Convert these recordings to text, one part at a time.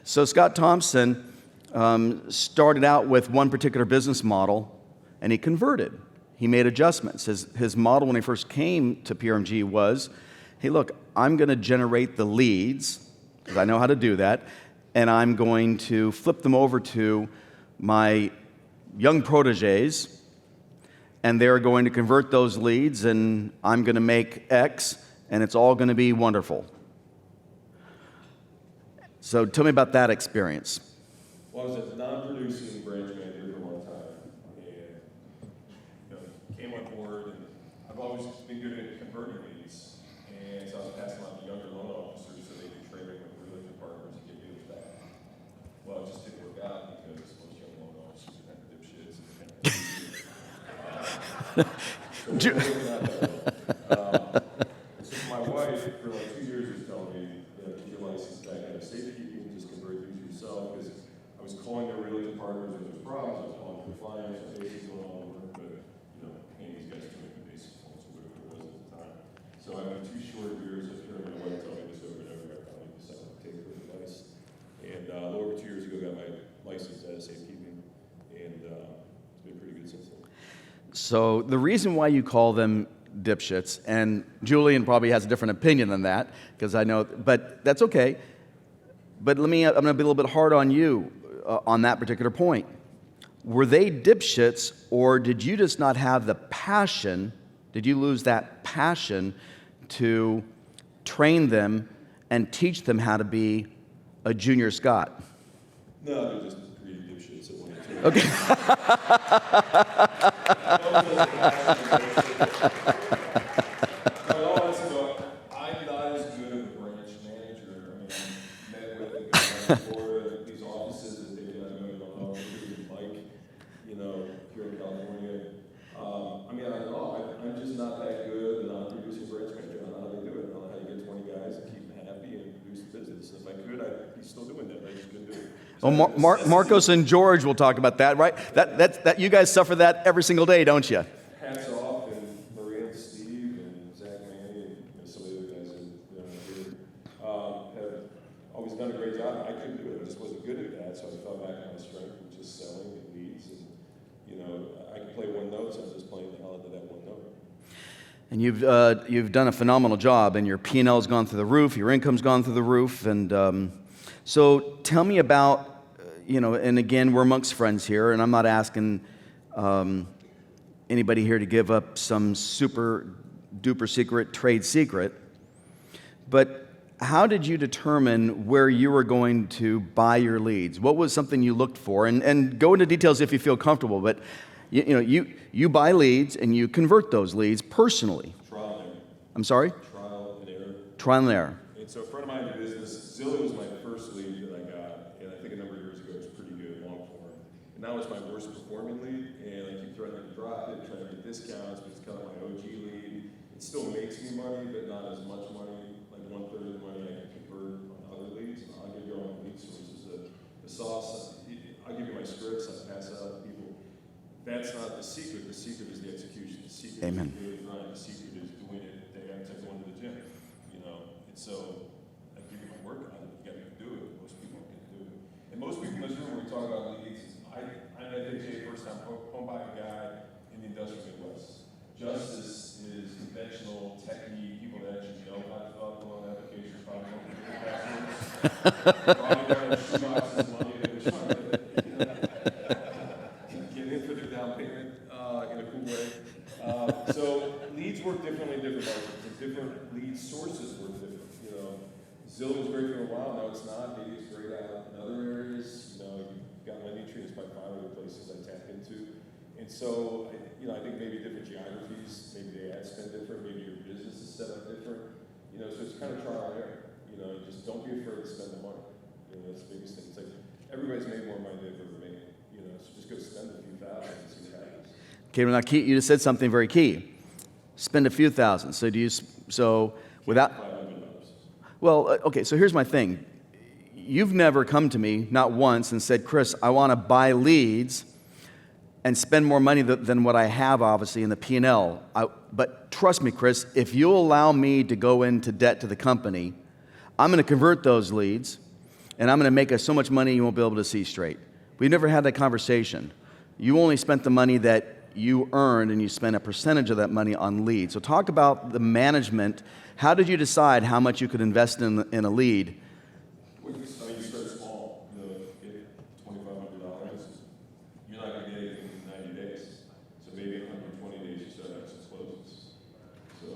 So Scott Thompson started out with one particular business model, and he converted. He made adjustments. His model when he first came to PRMG was, hey, look, I'm going to generate the leads, because I know how to do that, and I'm going to flip them over to my young proteges, and they're going to convert those leads, and I'm going to make X, and it's all going to be wonderful. So tell me about that experience. Well, I was a non-producing branch manager for a long time, and came on board, and I've always been good at converting leads, and so I was passing on to younger loan officers so they could trade with real estate partners and get deals back. Well, it just didn't work out because most young loan officers are kind of dipshits. So my wife, for like 2 years, was telling me, get your license back, have safekeeping, just convert these yourself, because I was calling their real estate partners when there's problems, I was calling for clients, I was basically doing all the work, but, paying these guys too many basis points or whatever it was at the time. So after 2 short years of hearing my wife tell me this over and over, I finally decided to take her advice. And a little over 2 years ago, I got my license as safekeeping, and it's been pretty good since then. So the reason why you call them dipshits, and Julian probably has a different opinion than that, because I know, but that's okay. But I'm going to be a little bit hard on you on that particular point. Were they dipshits, or did you just not have the passion? Did you lose that passion to train them and teach them how to be a junior Scott? No, they're just greedy dipshits at one time. Okay. I'm not as good of a branch manager. I met with and got for these offices that they don't know like, here in California. I'm just not that good, and I'm producing branch manager. I don't know how they do it. I don't know how you get 20 guys and keep them happy and produce the business. If I could, I'd be still doing that. I just couldn't do it. Well, Marcos and George will talk about that, right? That you guys suffer that every single day, don't you? Hats off, and Maria and Steve and Zach Manny and some of the other guys have always done a great job. I couldn't do it. I just wasn't good at that, so I fell back on my strength, which is selling and leads. And I can play one note, so I'm just playing the hell out of that one note. And you've done a phenomenal job, and your P&L's gone through the roof, your income's gone through the roof, and so tell me about, and again, we're amongst friends here, and I'm not asking anybody here to give up some super duper secret trade secret, but how did you determine where you were going to buy your leads? What was something you looked for? And go into details if you feel comfortable, but you buy leads and you convert those leads personally. Trial and error. I'm sorry? Trial and error. Trial and error. And so a friend of mine in business, Zillow was my first lead that I got, and I think a number of years ago it was pretty good long form. And now it's my worst performing lead, and I keep threatening to drop it, trying to get discounts, but it's kind of my OG lead. It still makes me money, but not as much money, like 1/3 of the money I can convert on other leads. And I'll give you all my lead sources. The sauce, I'll give you my scripts, I pass it out to people. That's not the secret. The secret is the execution. The secret Amen. is really grind. The secret is doing it day after going to the gym. And so I give you my work on it. You got to do it. Most people can't do it. And most people in this room, when we talk about leads, I met Jay first time home buying guy in the industrial Midwest. Justice is conventional, techie, people that actually know how to fill out the loan application, probably don't get the passwords. Probably don't have shoeboxes of money that they're trying to get in for their down payment in a cool way. So leads work differently in different markets, and different lead sources work different. Zillow was great for a while, now it's not. Maybe it's great out in other areas. You've got my nutrients by far the places I tap into. And so, I think maybe different geographies, maybe the ad spend different, maybe your business is set up different. So it's kind of trial and error. Just don't be afraid to spend the money. That's the biggest thing. It's like everybody's made more money than they've ever made. So just go spend a few thousand and see what happens. Okay, well, now you just said something very key. Spend a few thousand. So without... Well, okay, so here's my thing. You've never come to me, not once, and said, Chris, I want to buy leads and spend more money than what I have, obviously, in the P&L. but trust me, Chris, if you'll allow me to go into debt to the company, I'm going to convert those leads, and I'm going to make us so much money you won't be able to see straight. We've never had that conversation. You only spent the money that you earned, and you spent a percentage of that money on leads. So talk about the management. How did you decide how much you could invest in a lead? Well, you start small, get $2,500. You're not going to get anything in 90 days. So maybe in 120 days you start having some closes. So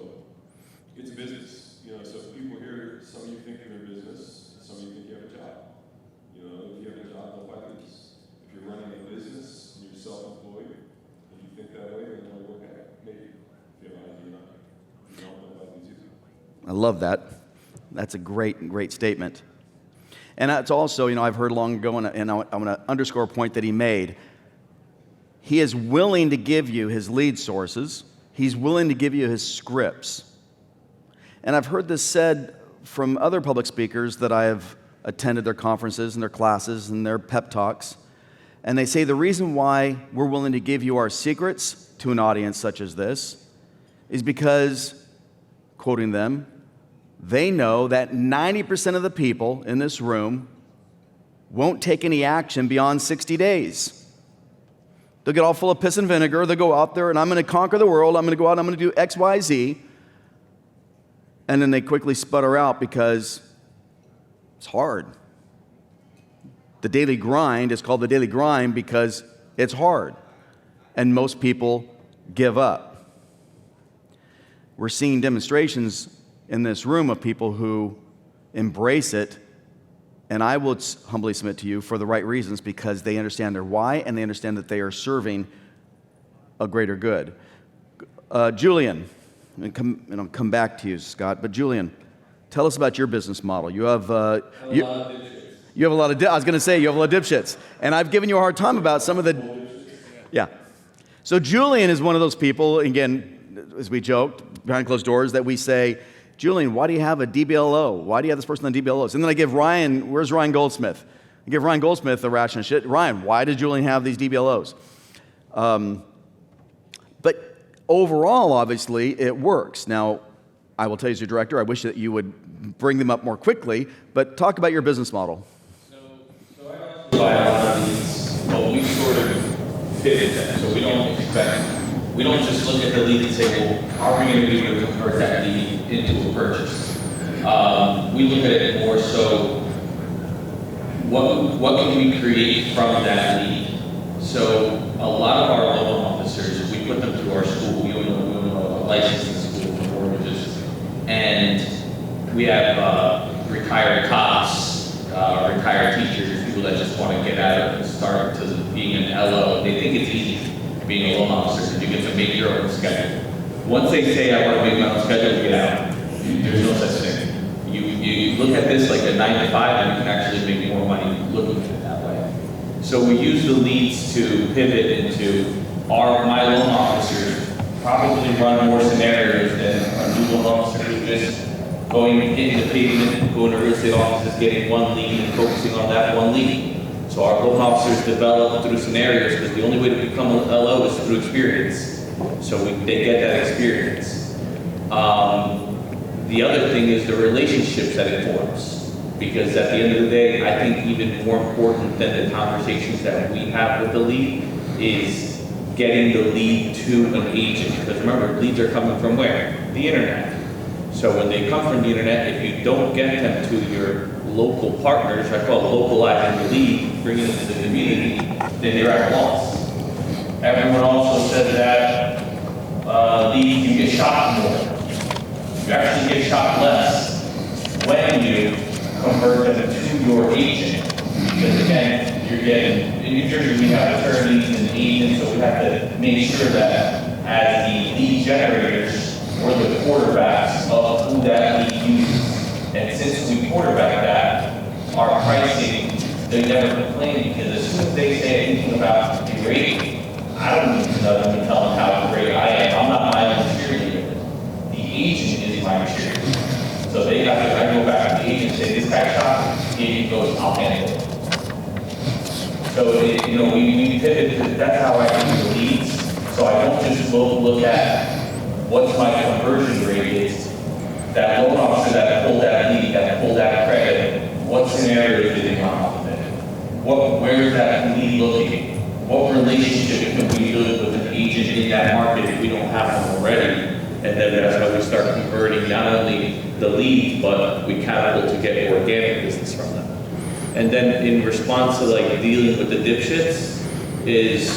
it's a business. So people here, some of you think you're in business, some of you think you have a job. If you have a job, don't buy leads. If you're running a business and you're self-employed, and you think that way, then you'll work at it. Maybe. If you have an idea, if you don't buy leads either. I love that. That's a great statement. And it's also, I've heard long ago, and I want to underscore a point that he made. He is willing to give you his lead sources. He's willing to give you his scripts. And I've heard this said from other public speakers that I have attended their conferences and their classes and their pep talks. And they say the reason why we're willing to give you our secrets to an audience such as this is because, quoting them, they know that 90% of the people in this room won't take any action beyond 60 days. They'll get all full of piss and vinegar. They'll go out there and I'm going to conquer the world. I'm going to go out and I'm going to do X, Y, Z. And then they quickly sputter out because it's hard. The daily grind is called the daily grind because it's hard. And most people give up. We're seeing demonstrations in this room of people who embrace it, and I will humbly submit to you for the right reasons because they understand their why and they understand that they are serving a greater good. Julian, and come back to you, Scott, but Julian, tell us about your business model. You have you have a lot of I was going to say you have a lot of dipshits, and I've given you a hard time about some of the yeah. So Julian is one of those people, again, as we joked behind closed doors, that we say, Julian, why do you have a DBLO? Why do you have this person on DBLOs? And then I give Ryan, where's Ryan Goldsmith? I give Ryan Goldsmith the ration of shit. Ryan, why does Julian have these DBLOs? But overall, obviously, it works. Now, I will tell you as your director, I wish that you would bring them up more quickly, but talk about your business model. So I also buy a lot of leads, but we sort of pivot them. So we don't just look at the lead and say, well, how are we going to be able to convert that lead into a purchase? We look at it more so, what can we create from that lead? So a lot of our loan officers, we put them through our school. We own a licensing school for mortgages, and we have retired cops, retired teachers, people that just want to get out of and start to being an LO. They think it's easy being a loan officer because you get to make your own schedule. Once they say, I want to make my own schedule, get out. There's no such thing. You look at this like a 9 to 5, and you can actually make more money looking at it that way. So we use the leads to pivot into my loan officers probably run more scenarios than our new loan officer who's just going into the pavement, going to real estate offices, getting one lead and focusing on that one lead. So our loan officers develop through scenarios because the only way to become an LO is through experience. So they get that experience. The other thing is the relationships that it forms. Because at the end of the day, I think even more important than the conversations that we have with the lead is getting the lead to an agent. Because remember, leads are coming from where? The internet. So when they come from the internet, if you don't get them to your local partners, I call it localizing the lead, bringing it to the community, then they're at a loss. Everyone also says that leads, you get shot more. You actually get shot less when you convert them to your agent. Because again, you're getting, in New Jersey we have attorneys and agents, so we have to make sure that as the lead generators, we're the quarterbacks of who that lead uses. And since we quarterback that, our pricing, they never complain because as soon as they say anything about the rate, I don't need to know them and tell them how great I am. I'm not my own cheerleader. The agent is my cheerleader. So they have to, I go back to the agent and say, this guy shot, the agent goes, I'll handle it. So, we pivot because that's how I do the leads. So I don't just look at what's my conversion rate is, that loan officer that pulled that lead, that pulled that credit, what scenario did they come up with? Where's that lead looking? What relationship can we build with an agent in that market if we don't have one already? And then that's how we start converting not only the lead, but we catapult to get organic business from them. And then in response to like dealing with the dipshits is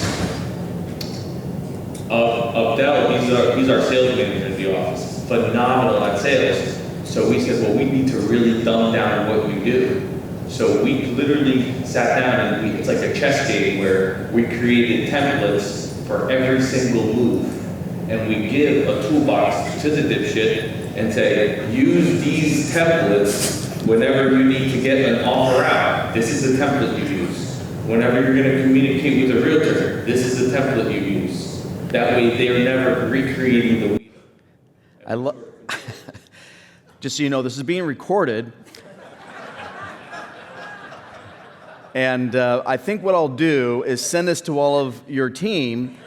Abdel, he's our sales manager in the office, phenomenal at sales. So we said, well, we need to really dumb down what we do. So we literally sat down and it's like a chess game where we created templates for every single move. And we give a toolbox to the dipshit and say, use these templates whenever you need to get an offer out. This is the template you use. Whenever you're going to communicate with a realtor, this is the template you use. That way they're never recreating the wheel. I love. Just so you know, this is being recorded. And I think what I'll do is send this to all of your team.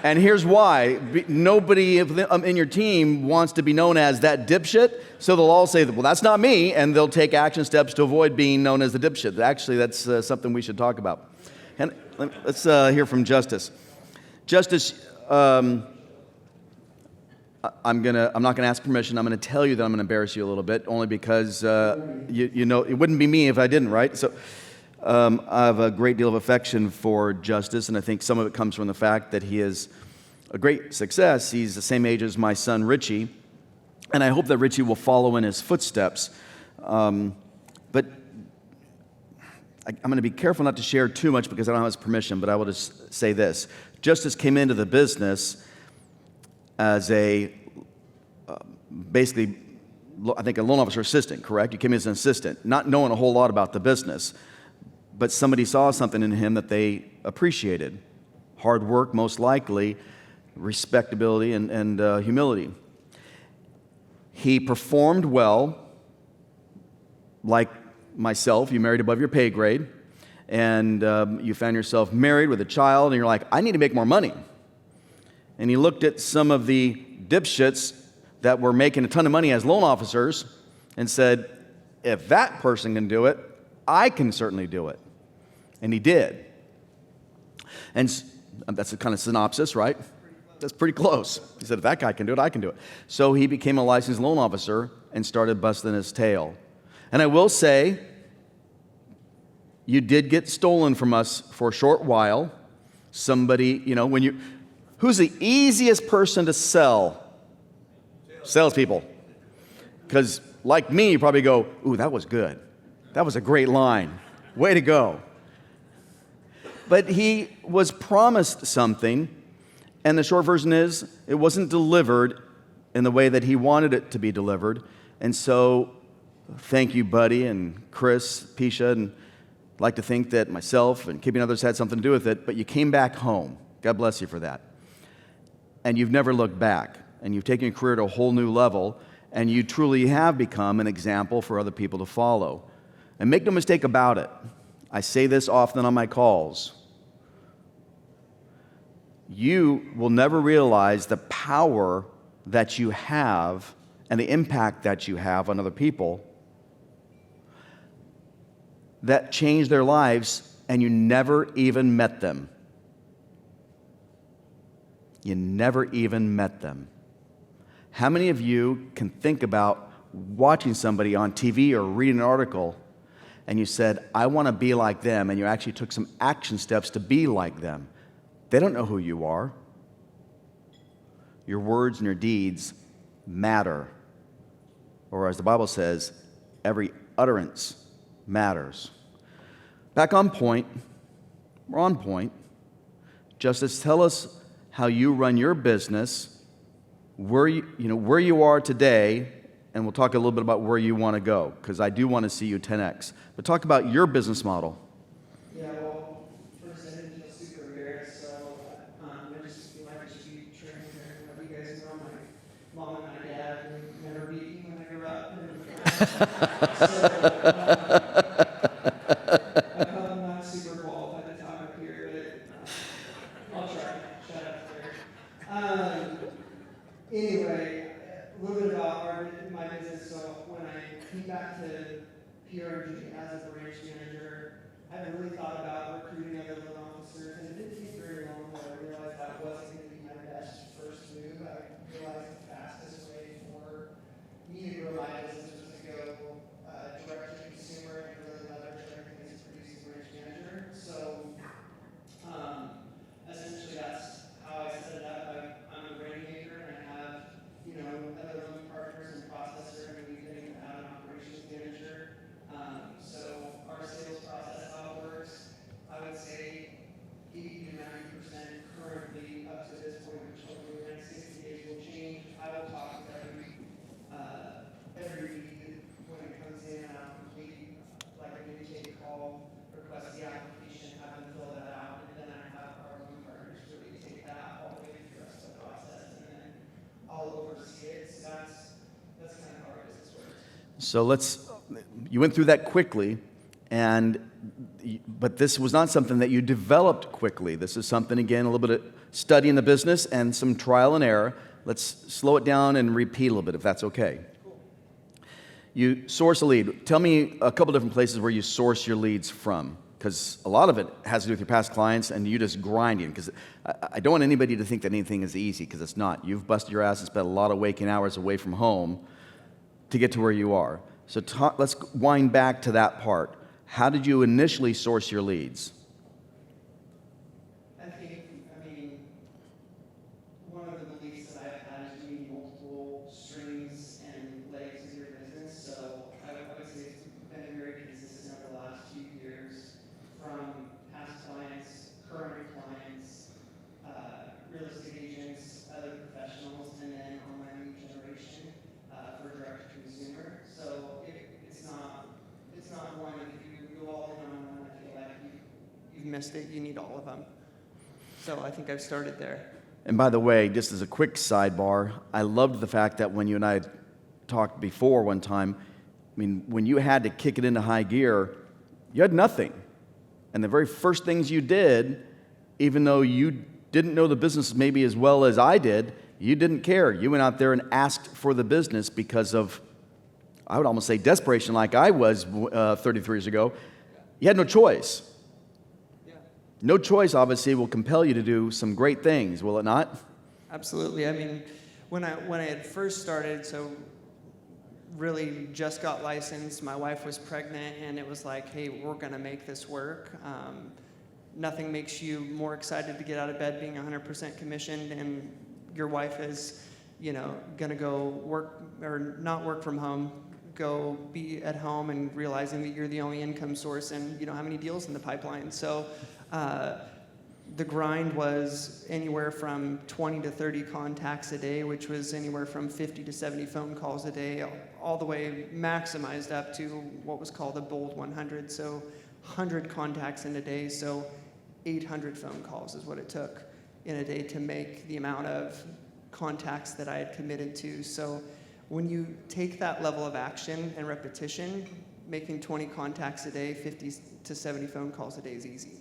And here's why. Nobody in your team wants to be known as that dipshit, so they'll all say, well, that's not me, and they'll take action steps to avoid being known as the dipshit. Actually, that's something we should talk about. And let's hear from Justice. Justice, I'm not going to ask permission. I'm going to tell you that I'm going to embarrass you a little bit, only because you know it wouldn't be me if I didn't, right? So I have a great deal of affection for Justice, and I think some of it comes from the fact that he is a great success. He's the same age as my son Richie, and I hope that Richie will follow in his footsteps. But I'm going to be careful not to share too much because I don't have his permission, but I will just say this. Justice came into the business as basically, I think a loan officer assistant, correct? You came in as an assistant, not knowing a whole lot about the business, but somebody saw something in him that they appreciated. Hard work, most likely, respectability, and humility. He performed well, like myself. You married above your pay grade, and you found yourself married with a child, and you're like, I need to make more money. And he looked at some of the dipshits that were making a ton of money as loan officers and said, if that person can do it, I can certainly do it. And he did. And that's a kind of synopsis, right? That's pretty close. He said, if that guy can do it, I can do it. So he became a licensed loan officer and started busting his tail. And I will say, you did get stolen from us for a short while. Somebody, who's the easiest person to sell? Salespeople. Because like me, you probably go, ooh, that was good. That was a great line. Way to go. But he was promised something, and the short version is, it wasn't delivered in the way that he wanted it to be delivered. And so, thank you, Buddy and Chris, Pisha, and I'd like to think that myself and keeping others had something to do with it, but you came back home. God bless you for that. And you've never looked back, and you've taken your career to a whole new level, and you truly have become an example for other people to follow. And make no mistake about it, I say this often on my calls, you will never realize the power that you have and the impact that you have on other people that change their lives, and you never even met them. You never even met them. How many of you can think about watching somebody on TV or reading an article and you said, I want to be like them, and you actually took some action steps to be like them? They don't know who you are. Your words and your deeds matter. Or as the Bible says, every utterance matters. Back on point. We're on point. Justice, tell us how you run your business, where you are today, and we'll talk a little bit about where you want to go, because I do want to see you 10x. But talk about your business model. Yeah, well, first I didn't feel super embarrassed, so I just feel like I should be transparent and let you guys know my mom and my dad never beat me when I grew up. I'm not super qualified to talk up here, but I'll try. Shut up there. a little bit about my business. So when I came back to PRMG as a branch manager, I haven't really thought about recruiting other loan officers, and it didn't take very long that I realized that wasn't going to be my best first move. I realized the fastest way for me to grow my business was to go direct to consumer and really leverage everything as a producing branch manager. So essentially that's how I set it up. I'm a rainmaker and I have, other loan partners and processor, and we can have an operations manager. So our sales process, how it works, I would say 80 to 90% currently up to this point, which hopefully the next 60 days will change. I will talk with every lead when it comes in, and I'll complete like an intake call, request the application, have them fill that out, and then I have our loan partners really take that all the way through the rest of the process, and then I'll oversee it. So that's kind of how our business works. So you went through that quickly, but this was not something that you developed quickly. This is something, again, a little bit of studying the business and some trial and error. Let's slow it down and repeat a little bit, if that's okay. Cool. You source a lead. Tell me a couple different places where you source your leads from, because a lot of it has to do with your past clients and you just grinding. Because I don't want anybody to think that anything is easy, because it's not. You've busted your ass and spent a lot of waking hours away from home to get to where you are. So let's wind back to that part. How did you initially source your leads? One of the beliefs that I've had is you need multiple strings and legs in your business. So I would say it's been very consistent over the last few years, from past clients, current clients, real estate agents, other professionals, and then online lead generation for direct to consumer. So it's not one. If you go all in on one, I feel like you've missed it. You need all of them. So I think I've started there. And by the way, just as a quick sidebar, I loved the fact that when you and I talked before one time, when you had to kick it into high gear, you had nothing. And the very first things you did, even though you didn't know the business maybe as well as I did, you didn't care. You went out there and asked for the business because of, I would almost say, desperation, like I was 33 years ago. You had no choice. No choice, obviously, will compel you to do some great things, will it not? Absolutely. When I had first started, so really just got licensed, my wife was pregnant, and it was like, hey, we're going to make this work. Nothing makes you more excited to get out of bed being 100% commissioned, and your wife is, going to go work or not work from home, go be at home, and realizing that you're the only income source and you don't have any deals in the pipeline. So the grind was anywhere from 20 to 30 contacts a day, which was anywhere from 50 to 70 phone calls a day, all the way maximized up to what was called a bold 100. So 100 contacts in a day. So 800 phone calls is what it took in a day to make the amount of contacts that I had committed to. So when you take that level of action and repetition, making 20 contacts a day, 50 to 70 phone calls a day is easy.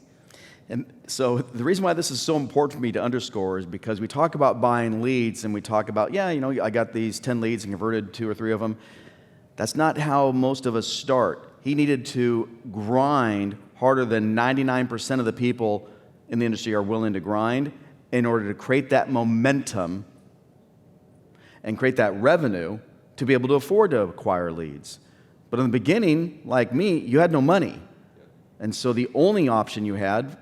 And so the reason why this is so important for me to underscore is because we talk about buying leads and we talk about, I got these 10 leads and converted 2 or 3 of them. That's not how most of us start. He needed to grind harder than 99% of the people in the industry are willing to grind in order to create that momentum and create that revenue to be able to afford to acquire leads. But in the beginning, like me, you had no money. And so the only option you had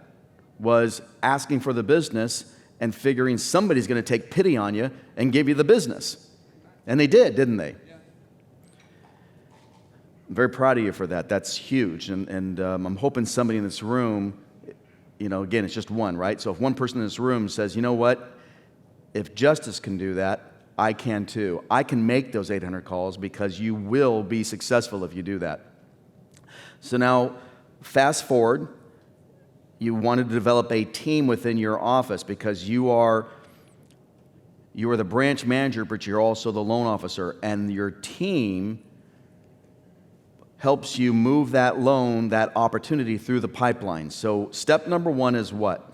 was asking for the business and figuring somebody's going to take pity on you and give you the business. And they did, didn't they? Yeah. I'm very proud of you for that. That's huge. And I'm hoping somebody in this room, again, it's just one, right? So if one person in this room says, you know what, if Justice can do that, I can too. I can make those 800 calls, because you will be successful if you do that. So now, fast forward, you wanted to develop a team within your office because you are the branch manager, but you're also the loan officer, and your team helps you move that loan, that opportunity through the pipeline. So step number 1 is what?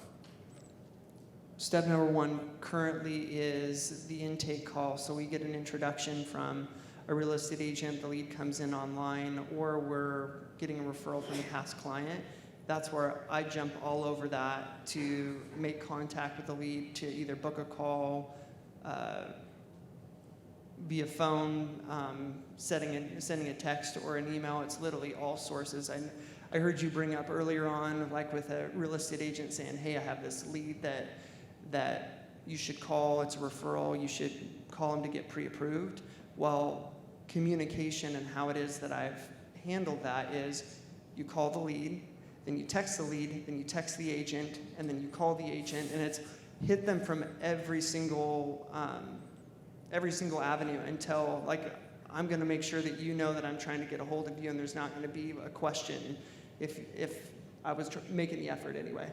Step number one currently is the intake call. So we get an introduction from a real estate agent, the lead comes in online, or we're getting a referral from a past client. That's where I jump all over that to make contact with the lead, to either book a call, via phone, sending a text or an email. It's literally all sources. I heard you bring up earlier on, like with a real estate agent saying, hey, I have this lead that you should call, it's a referral, you should call them to get pre-approved. Well, communication and how it is that I've handled that is you call the lead, then you text the lead, then you text the agent, and then you call the agent, and it's hit them from every single avenue until, like, I'm going to make sure that you know that I'm trying to get a hold of you, and there's not going to be a question if I was making the effort anyway.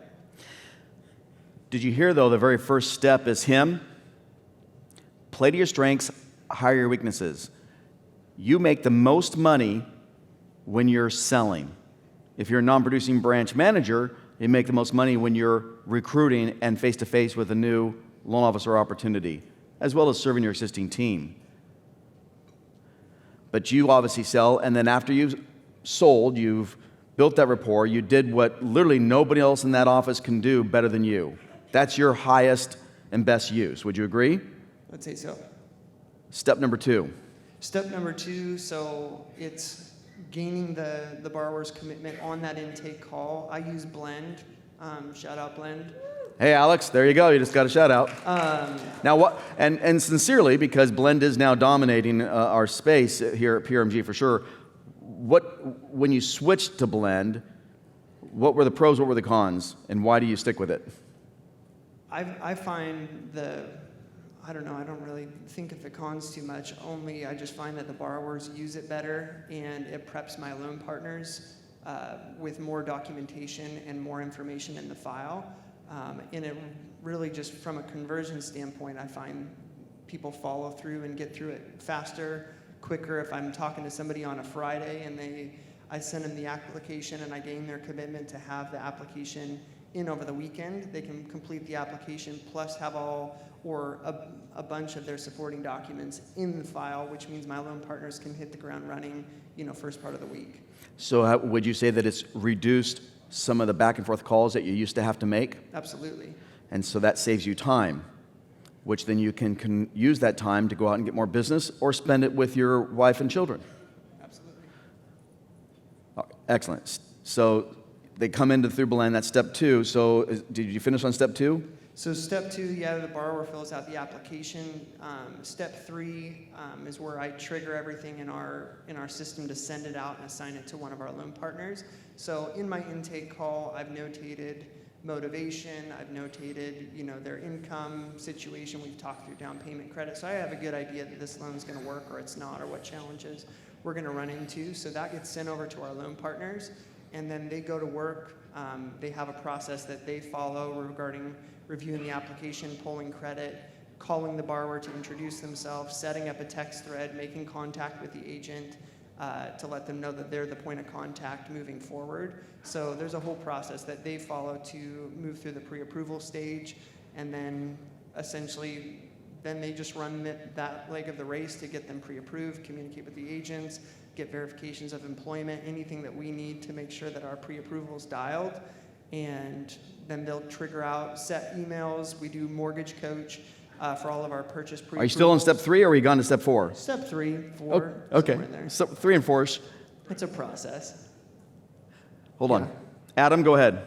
Did you hear, though, the very first step is him? Play to your strengths, hire your weaknesses. You make the most money when you're selling. If you're a non-producing branch manager, you make the most money when you're recruiting and face-to-face with a new loan officer opportunity, as well as serving your existing team. But you obviously sell, and then after you've sold, you've built that rapport, you did what literally nobody else in that office can do better than you. That's your highest and best use. Would you agree? I'd say so. Step number two. Step number two, so it's gaining the borrower's commitment on that intake call. I use Blend. Shout out Blend. Hey, Alex, there you go. You just got a shout out. Now, what? And sincerely, because Blend is now dominating our space here at PRMG for sure. When you switched to Blend, what were the pros? What were the cons? And why do you stick with it? I find I don't know, I don't really think of the cons too much, only I just find that the borrowers use it better, and it preps my loan partners with more documentation and more information in the file. And it really, just from a conversion standpoint, I find people follow through and get through it faster, quicker. If I'm talking to somebody on a Friday and I send them the application and I gain their commitment to have the application in over the weekend, they can complete the application plus have a bunch of their supporting documents in the file, which means my loan partners can hit the ground running, first part of the week. So would you say that it's reduced some of the back and forth calls that you used to have to make? Absolutely. And so that saves you time, which then you can use that time to go out and get more business or spend it with your wife and children. Absolutely. Excellent. So they come into through Blend, that's step two. So did you finish on step two? So step two, the borrower fills out the application. Step three is where I trigger everything in our system to send it out and assign it to one of our loan partners. So in my intake call, I've notated motivation, I've notated their income situation, we've talked through down payment credit, so I have a good idea that this loan's going to work or it's not, or what challenges we're going to run into. So that gets sent over to our loan partners, and then they go to work. They have a process that they follow regarding reviewing the application, pulling credit, calling the borrower to introduce themselves, setting up a text thread, making contact with the agent to let them know that they're the point of contact moving forward. So there's a whole process that they follow to move through the pre-approval stage, and then essentially then they just run that leg of the race to get them pre-approved, communicate with the agents, get verifications of employment, anything that we need to make sure that our pre-approval is dialed. And then they'll trigger out set emails. We do mortgage coach for all of our purchase pre-approvals. Are you still on step three, or are you gone to step four? Step 3, 4, Okay. somewhere in there. So 3 and 4. It's a process. Hold on. Adam, go ahead. What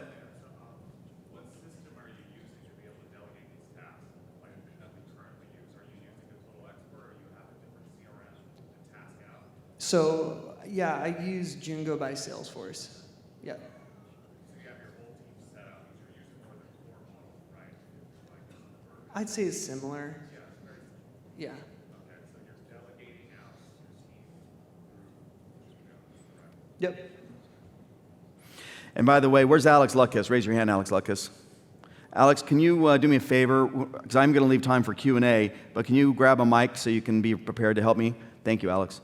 system are you using to be able to delegate these tasks? Like that we currently use? Are you using a total expert, or you have a different CRM to task out? So I use Jungo by Salesforce. Yeah. So you have your whole team set up, because you're using more than core model, right? I'd say it's similar. Yeah, it's very simple. Yeah. Okay, so you're delegating out your team through, correct? Yep. And by the way, where's Alex Lucas? Raise your hand, Alex Lucas. Alex, can you do me a favor? Because I'm going to leave time for Q&A, but can you grab a mic so you can be prepared to help me? Thank you, Alex.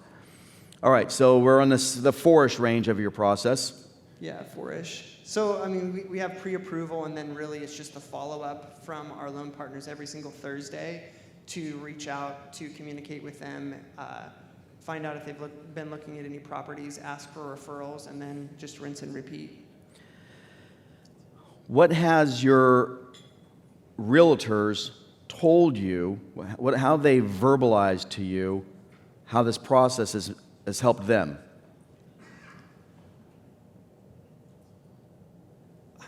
All right, so we're on the 4-ish range of your process. Yeah, 4-ish. So, I mean, we have pre-approval, and then really it's just a follow-up from our loan partners every single Thursday to reach out, to communicate with them, find out if they've been looking at any properties, ask for referrals, and then just rinse and repeat. What has your realtors told you, how they verbalized to you how this process has helped them?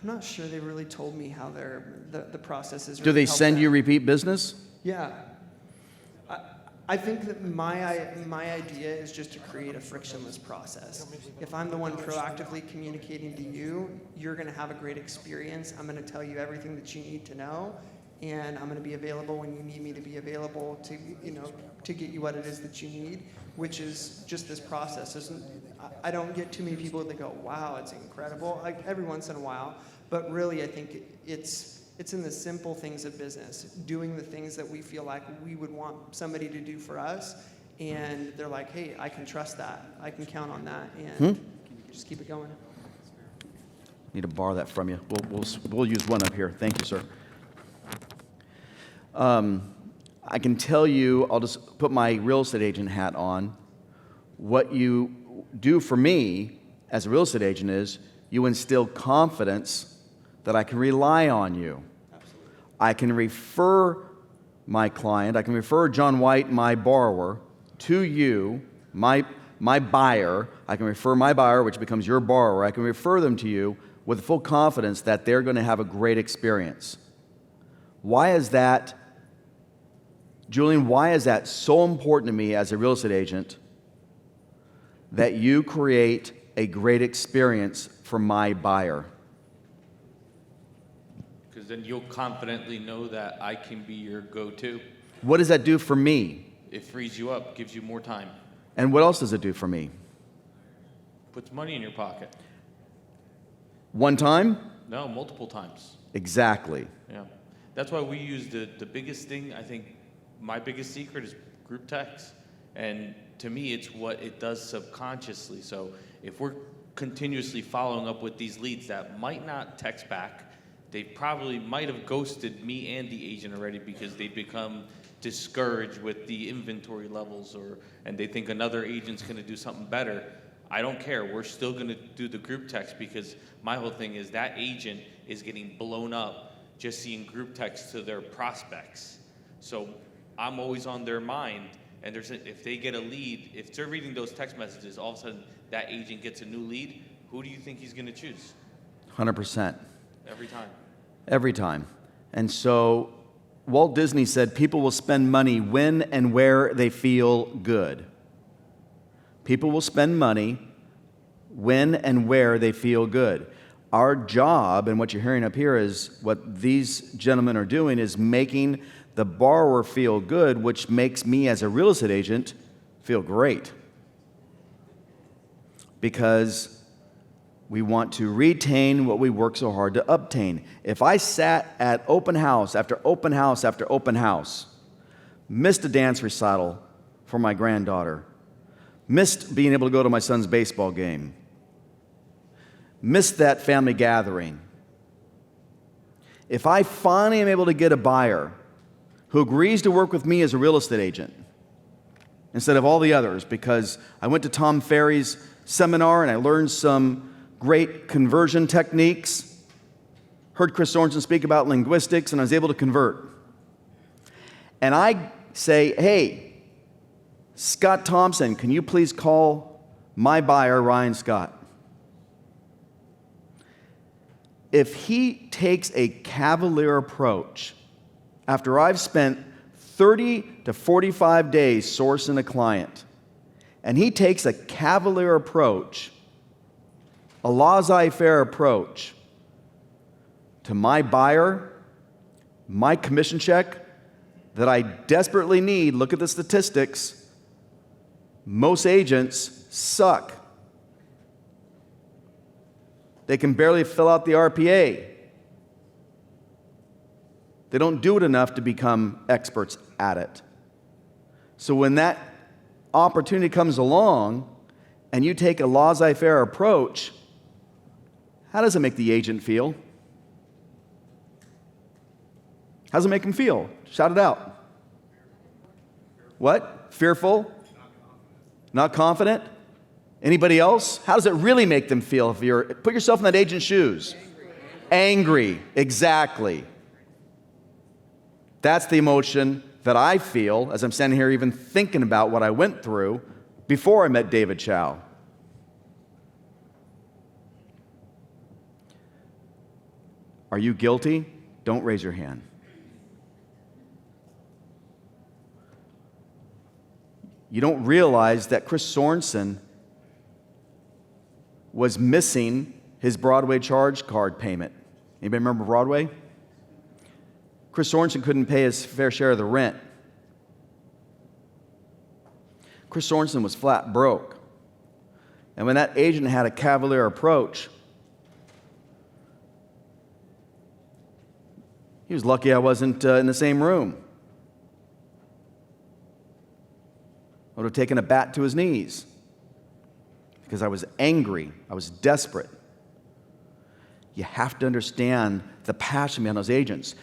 I'm not sure they really told me how the process is. Do they send you repeat business? Yeah. I think that my idea is just to create a frictionless process. If I'm the one proactively communicating to you, you're going to have a great experience. I'm going to tell you everything that you need to know, and I'm going to be available when you need me to be available to, to get you what it is that you need, which is just this process. I don't get too many people that go, wow, it's incredible, like every once in a while, but really I think it's in the simple things of business, doing the things that we feel like we would want somebody to do for us, and they're like, hey, I can trust that, I can count on that, and just keep it going. Need to borrow that from you. We'll use one up here. Thank you, sir. I can tell you, I'll just put my real estate agent hat on. What you do for me as a real estate agent is you instill confidence that I can rely on you. Absolutely. I can refer my client, I can refer John White, my borrower, to you, my buyer. I can refer my buyer, which becomes your borrower. I can refer them to you with full confidence that they're going to have a great experience. Why is that, Julian, why is that so important to me as a real estate agent that you create a great experience for my buyer? Because then you'll confidently know that I can be your go-to. What does that do for me? It frees you up, gives you more time, And what else does it do for me? puts money in your pocket. One time? No, multiple times. Exactly. Yeah. That's why we use the biggest thing, I think my biggest secret is group text. And to me, it's what it does subconsciously. So if we're continuously following up with these leads that might not text back, they probably might have ghosted me and the agent already because they become discouraged with the inventory levels, and they think another agent's going to do something better. I don't care. We're still going to do the group text because my whole thing is that agent is getting blown up just seeing group text to their prospects. So I'm always on their mind, and if they get a lead, if they're reading those text messages, all of a sudden that agent gets a new lead, who do you think he's going to choose? 100%. Every time. Every time. And so Walt Disney said people will spend money when and where they feel good. People will spend money when and where they feel good. Our job, and what you're hearing up here is what these gentlemen are doing, is making the borrower feel good, which makes me as a real estate agent feel great. Because we want to retain what we work so hard to obtain. If I sat at open house after open house after open house, missed a dance recital for my granddaughter, missed being able to go to my son's baseball game, missed that family gathering, if I finally am able to get a buyer who agrees to work with me as a real estate agent instead of all the others, because I went to Tom Ferry's seminar and I learned some great conversion techniques, heard Chris Sorensen speak about linguistics, and I was able to convert. And I say, hey, Scott Thompson, can you please call my buyer, Ryan Scott? If he takes a cavalier approach, after I've spent 30 to 45 days sourcing a client, and he takes a cavalier approach, a laissez-faire approach to my buyer, my commission check that I desperately need, look at the statistics, most agents suck. They can barely fill out the RPA. They don't do it enough to become experts at it. So when that opportunity comes along and you take a laissez-faire approach, How does it make the agent feel? How does it make him feel? Shout it out. What? Fearful? Not confident? Anybody else? How does it really make them feel if you're, put yourself in that agent's shoes? Angry. Exactly. That's the emotion that I feel as I'm standing here even thinking about what I went through before I met David Chow. Are you guilty? Don't raise your hand. You don't realize that Chris Sorensen was missing his Broadway charge card payment. Anybody remember Broadway? Chris Sorensen couldn't pay his fair share of the rent. Chris Sorensen was flat broke. And when that agent had a cavalier approach, he was lucky I wasn't in the same room. I would have taken a bat to his knees because I was angry. I was desperate. You have to understand the passion behind those agents.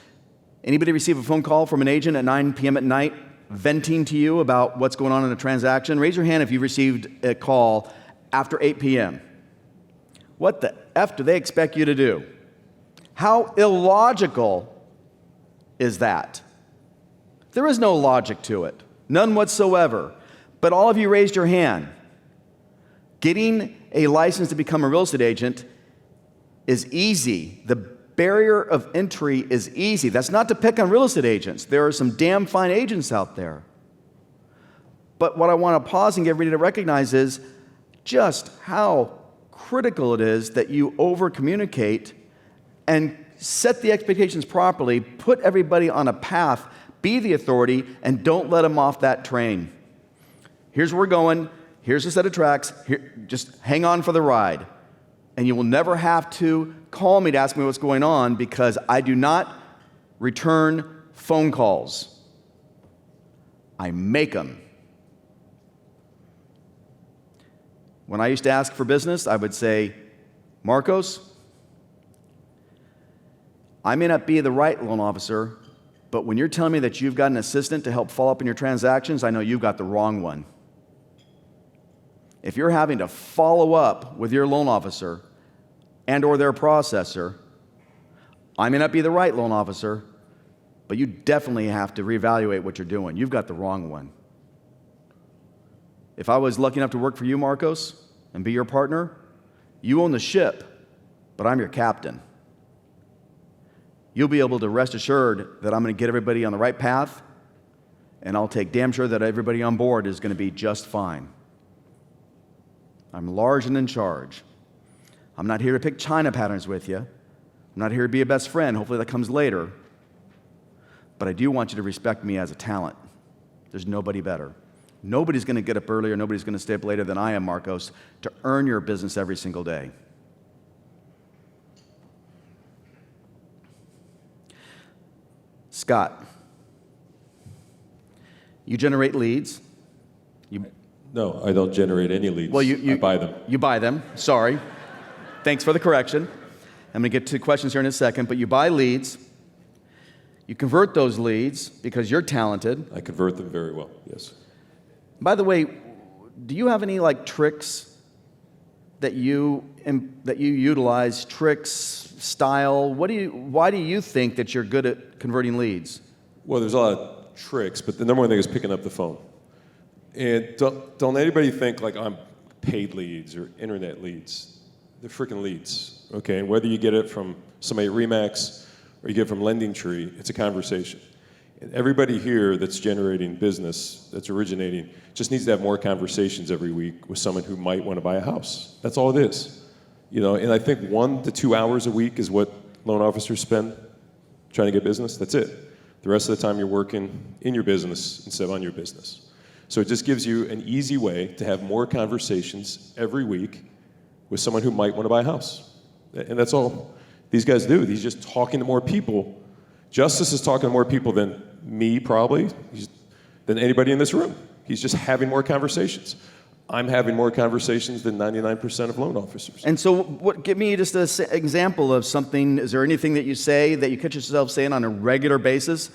Anybody receive a phone call from an agent at 9 p.m. at night venting to you about what's going on in a transaction? Raise your hand if you received a call after 8 p.m. What the F do they expect you to do? How illogical is that? There is no logic to it, none whatsoever. But all of you raised your hand. Getting a license to become a real estate agent is easy. The barrier of entry is easy. That's not to pick on real estate agents. There are some damn fine agents out there. But what I want to pause and get everybody to recognize is just how critical it is that you over-communicate and set the expectations properly, put everybody on a path, be the authority, and don't let them off that train. Here's where we're going. Here's a set of tracks. Here, just hang on for the ride. And you will never have to call me to ask me what's going on because I do not return phone calls. I make them. When I used to ask for business, I would say, Marcos, I may not be the right loan officer, but when you're telling me that you've got an assistant to help follow up on your transactions, I know you've got the wrong one. If you're having to follow up with your loan officer and or their processor, I may not be the right loan officer, but you definitely have to reevaluate what you're doing. You've got the wrong one. If I was lucky enough to work for you, Marcos, and be your partner, you own the ship, but I'm your captain. You'll be able to rest assured that I'm going to get everybody on the right path, and I'll take damn sure that everybody on board is going to be just fine. I'm large and in charge. I'm not here to pick China patterns with you. I'm not here to be a best friend. Hopefully that comes later. But I do want you to respect me as a talent. There's nobody better. Nobody's going to get up earlier. Nobody's going to stay up later than I am, Marcos, to earn your business every single day. Scott, you generate leads. No, I don't generate any leads. Well, I buy them. You buy them. Sorry. Thanks for the correction. I'm going to get to questions here in a second, but you buy leads. You convert those leads because you're talented. I convert them very well, yes. By the way, do you have any tricks that you utilize? Tricks, style? Why do you think that you're good at converting leads? Well, there's a lot of tricks, but the number one thing is picking up the phone. And don't anybody think like I'm paid leads or internet leads. They're freaking leads, okay? And whether you get it from somebody at RE/MAX or you get it from Lending Tree, it's a conversation. And everybody here that's generating business, that's originating, just needs to have more conversations every week with someone who might want to buy a house. That's all it is. And I think 1 to 2 hours a week is what loan officers spend trying to get business. That's it. The rest of the time you're working in your business instead of on your business. So it just gives you an easy way to have more conversations every week with someone who might want to buy a house. And that's all these guys do. He's just talking to more people. Justice is talking to more people than me, probably, than anybody in this room. He's just having more conversations. I'm having more conversations than 99% of loan officers. And so, give me just an example of something. Is there anything that you say that you catch yourself saying on a regular basis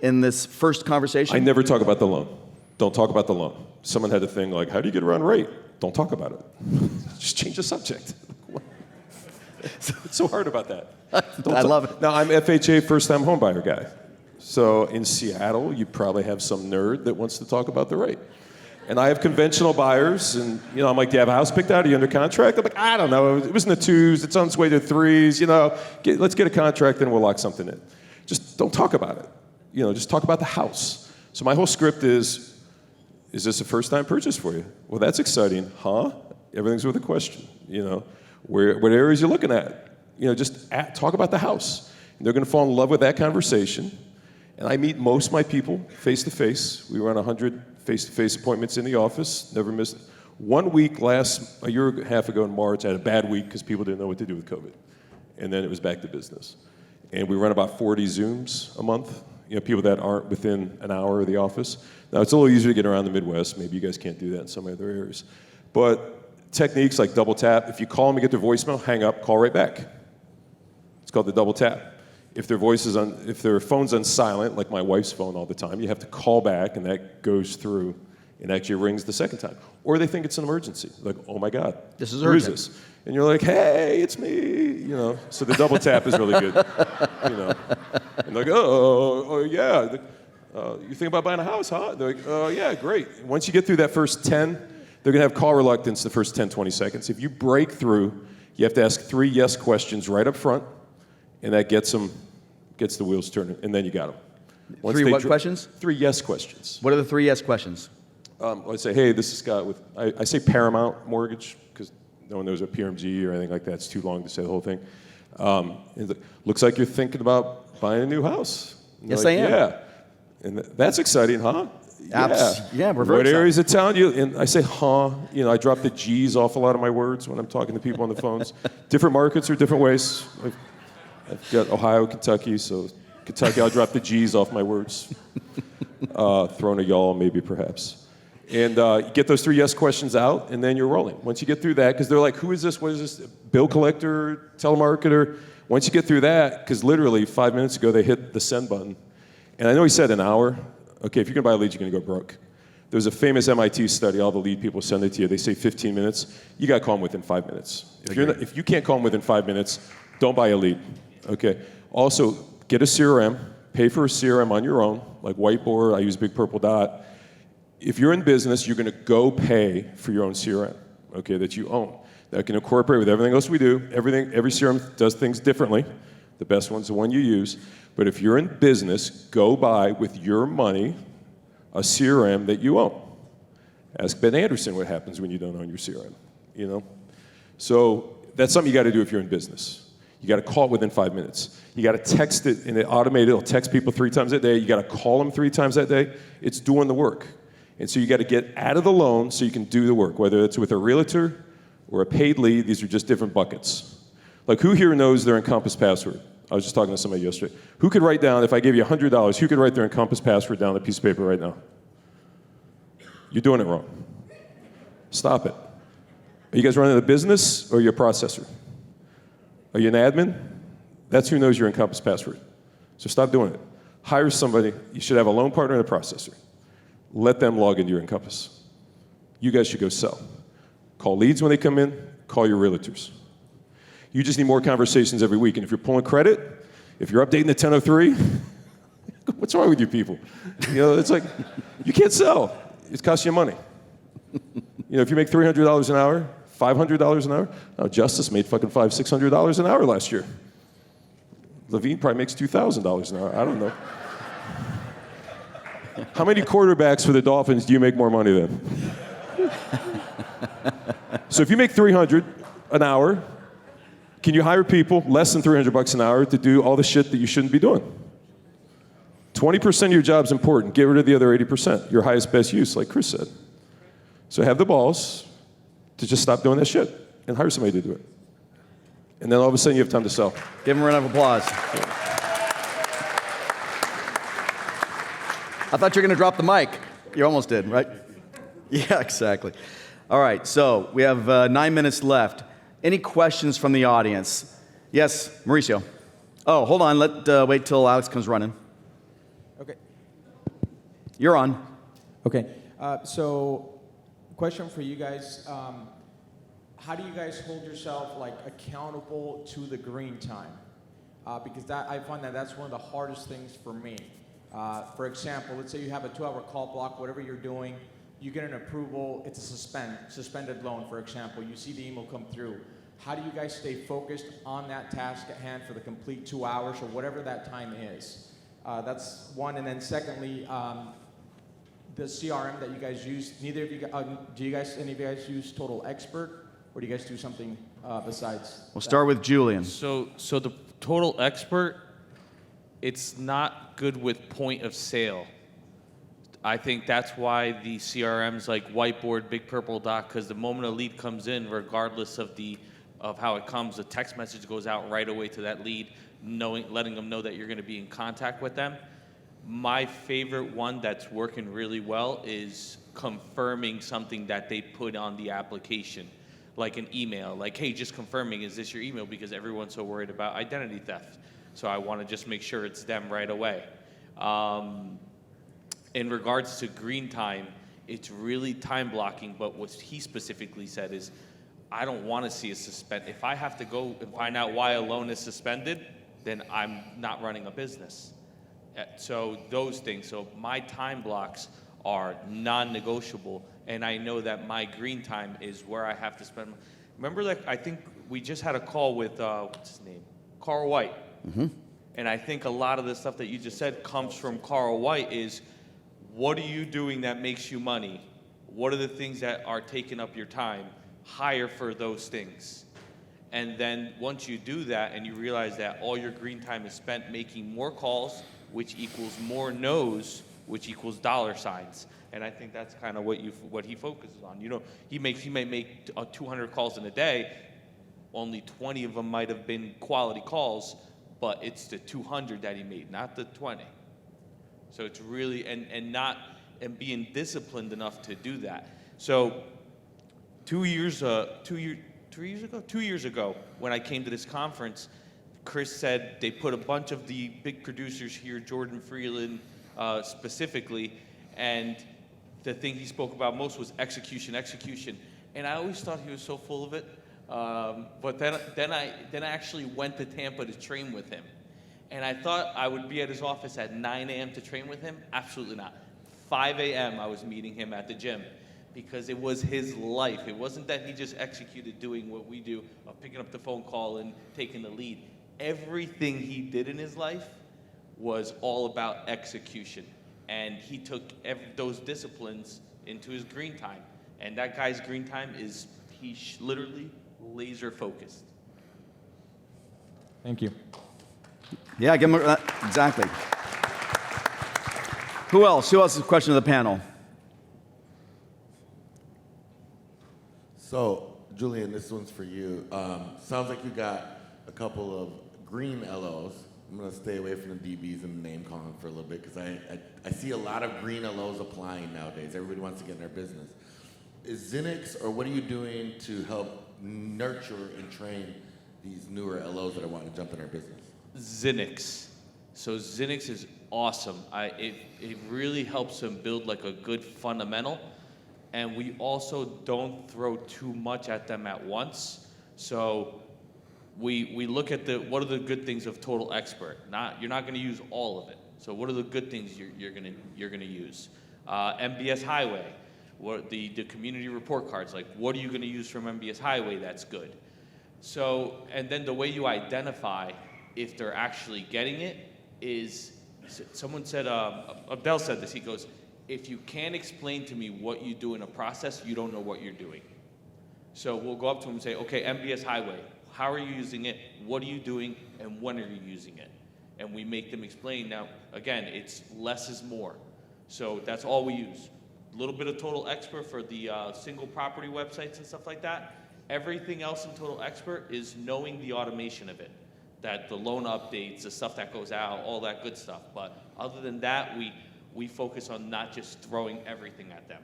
in this first conversation? I never talk about the loan. Don't talk about the loan. Someone had a thing like, how do you get around rate? Don't talk about it. Just change the subject. It's so hard about that. I love it. Now, I'm FHA first-time homebuyer guy. So in Seattle, you probably have some nerd that wants to talk about the rate. And I have conventional buyers, and I'm like, do you have a house picked out? Are you under contract? I'm like, I don't know. It was in the 2s. It's on its way to 3s. Let's get a contract, and we'll lock something in. Just don't talk about it. Just talk about the house. So my whole script is this a first-time purchase for you? Well, that's exciting, huh? Everything's with a question. What areas you're looking at? Talk about the house. And they're going to fall in love with that conversation. And I meet most of my people face-to-face. We run 100 face-to-face appointments in the office. Never missed 1 week a year and a half ago in March. I had a bad week because people didn't know what to do with COVID. And then it was back to business. And we run about 40 Zooms a month. People that aren't within an hour of the office. Now, it's a little easier to get around the Midwest. Maybe you guys can't do that in some other areas. But techniques like double tap, if you call them and get their voicemail, hang up, call right back. It's called the double tap. If their phone's on silent, like my wife's phone all the time, you have to call back, and that goes through and actually rings the second time. Or they think it's an emergency. Like, oh my God, this is who urgent. is this? And you're like, hey, it's me. So the double tap is really good. And they're like, oh yeah. You think about buying a house, huh? They're like, oh yeah, great. Once you get through that first 10, they're gonna have call reluctance the first 10, 20 seconds. If you break through, you have to ask 3 yes questions right up front, and that gets the wheels turning, and then you got them. 3 what questions? 3 yes questions. What are the 3 yes questions? I say, hey, this is Scott with, I say Paramount Mortgage, because no one knows what PRMG or anything like that. It's too long to say the whole thing. Looks like you're thinking about buying a new house. Yes, I am. Yeah. And that's exciting, huh? Yeah, we're very What excited. areas of town? And I say, huh. I drop the G's off a lot of my words when I'm talking to people on the phones. Different markets are different ways. I've got Ohio, Kentucky, so Kentucky, I'll drop the G's off my words. Throwing a y'all, maybe, perhaps. And you get those 3 yes questions out, and then you're rolling. Once you get through that, because they're like, who is this? What is this? Bill collector? Telemarketer? Once you get through that, because literally 5 minutes ago, they hit the send button. And I know he said an hour. Okay, if you're going to buy a lead, you're going to go broke. There's a famous MIT study. All the lead people send it to you. They say 15 minutes. You got to call them within 5 minutes. If you can't call them within 5 minutes, don't buy a lead. Okay. Also, get a CRM. Pay for a CRM on your own, like Whiteboard. I use Big Purple Dot. If you're in business, you're going to go pay for your own CRM, okay, that you own. That can incorporate with everything else we do. Every CRM does things differently. The best one's the one you use. But if you're in business, go buy with your money a CRM that you own. Ask Ben Anderson what happens when you don't own your CRM, So that's something you got to do if you're in business. You got to call it within 5 minutes. You got to text it, and it automated. It'll text people 3 times a day. You got to call them 3 times that day. It's doing the work. And so you got to get out of the loan so you can do the work, whether it's with a realtor or a paid lead. These are just different buckets. Like, who here knows their Encompass password? I was just talking to somebody yesterday. Who could write down, if I gave you $100, who could write their Encompass password down on a piece of paper right now? You're doing it wrong. Stop it. Are you guys running a business, or are you a processor? Are you an admin? That's who knows your Encompass password. So stop doing it. Hire somebody. You should have a loan partner and a processor. Let them log into your Encompass. You guys should go sell. Call leads when they come in. Call your realtors. You just need more conversations every week. And if you're pulling credit, if you're updating the 1003, what's wrong with you people? It's like, you can't sell. It costs you money. If you make $300 an hour, $500 an hour, now Justice made fucking $500, $600 an hour last year. Levine probably makes $2,000 an hour. I don't know. How many quarterbacks for the Dolphins do you make more money than? So if you make $300 an hour, can you hire people less than $300 an hour to do all the shit that you shouldn't be doing? 20% of your job's important. Get rid of the other 80%. Your highest best use, like Chris said. So have the balls to just stop doing that shit and hire somebody to do it. And then all of a sudden you have time to sell. Give him a round of applause. I thought you were going to drop the mic. You almost did, right? Yeah, exactly. All right, so we have 9 minutes left. Any questions from the audience? Yes, Mauricio. Oh, hold on. Wait till Alex comes running. Okay. You're on. Okay. So, question for you guys. How do you guys hold yourself like accountable to the green time? Because I find that that's one of the hardest things for me. For example, let's say you have a 2-hour call block, whatever you're doing, you get an approval, it's a suspended loan, for example. You see the email come through. How do you guys stay focused on that task at hand for the complete 2 hours or whatever that time is? That's one. And then secondly, the CRM that you guys use, neither of you, any of you guys use Total Expert, or do you guys do something besides? We'll start with Julian. So the Total Expert, it's not good with point of sale. I think that's why the CRMs like Whiteboard, Big Purple Doc, because the moment a lead comes in, regardless of how it comes, the text message goes out right away to that lead, letting them know that you're going to be in contact with them. My favorite one that's working really well is confirming something that they put on the application, like an email, like, hey, just confirming, is this your email? Because everyone's so worried about identity theft. So I want to just make sure it's them right away. In regards to green time, it's really time blocking, but what he specifically said is, I don't want to see a suspend. If I have to go and find out why a loan is suspended, then I'm not running a business. So those things, so my time blocks are non-negotiable, and I know that my green time is where I have to spend. Remember that I think we just had a call with, what's his name? Carl White. Mm-hmm. And I think a lot of the stuff that you just said comes from Carl White is, what are you doing that makes you money? What are the things that are taking up your time? Hire for those things. And then once you do that and you realize that all your green time is spent making more calls, which equals more no's, which equals dollar signs. And I think that's kind of what he focuses on. You know, he may make 200 calls in a day. Only 20 of them might have been quality calls, but it's the 200 that he made, not the 20. So it's really, and being disciplined enough to do that. So 2 years ago, when I came to this conference, Chris said they put a bunch of the big producers here, Jordan Freeland specifically, and the thing he spoke about most was execution. And I always thought he was so full of it. But then I actually went to Tampa to train with him. And I thought I would be at his office at 9 a.m. to train with him. Absolutely not. 5 a.m. I was meeting him at the gym because it was his life. It wasn't that he just executed doing what we do of picking up the phone call and taking the lead. Everything he did in his life was all about execution. And he took those disciplines into his green time. And that guy's green time is, he's literally laser focused. Thank you. Yeah, give him exactly. Who else? Who else has a question to the panel? So, Julian, this one's for you. Sounds like you got a couple of green LOs. I'm going to stay away from the DBs and name calling for a little bit because I see a lot of green LOs applying nowadays. Everybody wants to get in their business. Is Zinix, or what are you doing to help nurture and train these newer LOs that are wanting to jump in our business? Zinix. So Zinix is awesome. It really helps them build like a good fundamental. And we also don't throw too much at them at once. So we look at what are the good things of Total Expert. You're not going to use all of it. So what are the good things you're going to use? MBS Highway, what the community report cards. Like, what are you going to use from MBS Highway that's good? So, and then the way you identify if they're actually getting it is, someone said, Abdel said this, he goes, if you can't explain to me what you do in a process, you don't know what you're doing. So we'll go up to them and say, okay, MBS Highway, how are you using it? What are you doing? And when are you using it? And we make them explain. Now, again, it's less is more. So that's all we use. A little bit of Total Expert for the single property websites and stuff like that. Everything else in Total Expert is knowing the automation of it. That the loan updates, the stuff that goes out, all that good stuff. But other than that, we focus on not just throwing everything at them.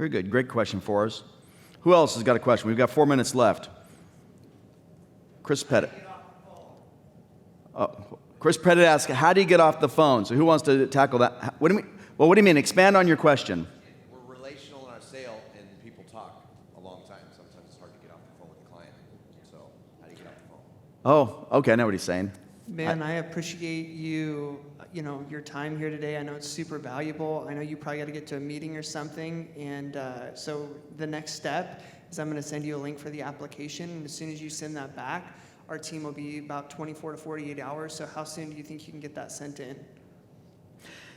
Very good. Great question for us. Who else has got a question? We've got 4 minutes left. Chris Pettit. Chris Pettit asks, how do you get off the phone? So who wants to tackle that? What do you mean? Well, what do you mean? Expand on your question. We're relational in our sale, and people talk a long time. Sometimes it's hard to get off the phone with the client. So how do you get off the phone? Oh, okay. I know what he's saying. Man, I appreciate you, your time here today. I know it's super valuable. I know you probably got to get to a meeting or something. And so the next step is I'm going to send you a link for the application. And as soon as you send that back, our team will be about 24 to 48 hours. So how soon do you think you can get that sent in?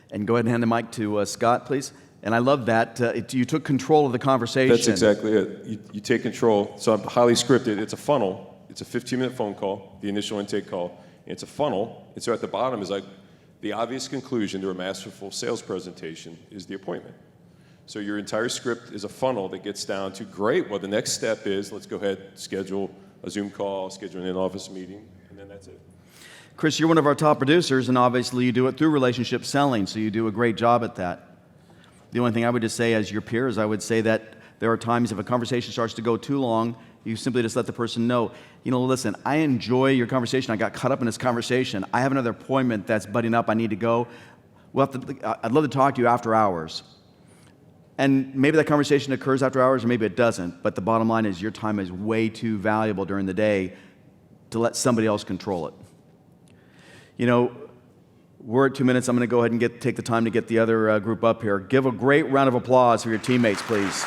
And go ahead and hand the mic to Scott, please. And I love that. You took control of the conversation. That's exactly it. You take control. So I'm highly scripted. It's a funnel. It's a 15-minute phone call, the initial intake call. It's a funnel. And so at the bottom is like the obvious conclusion to a masterful sales presentation is the appointment. So your entire script is a funnel that gets down to, great, well, the next step is, let's go ahead, schedule a Zoom call, schedule an in-office meeting, and then that's it. Chris, you're one of our top producers, and obviously you do it through relationship selling, so you do a great job at that. The only thing I would just say as your peers, I would say that there are times if a conversation starts to go too long, you simply just let the person know, listen, I enjoy your conversation. I got caught up in this conversation. I have another appointment that's budding up. I need to go. I'd love to talk to you after hours. And maybe that conversation occurs after hours, or maybe it doesn't. But the bottom line is your time is way too valuable during the day to let somebody else control it. We're at 2 minutes. I'm going to go ahead and take the time to get the other group up here. Give a great round of applause for your teammates, please.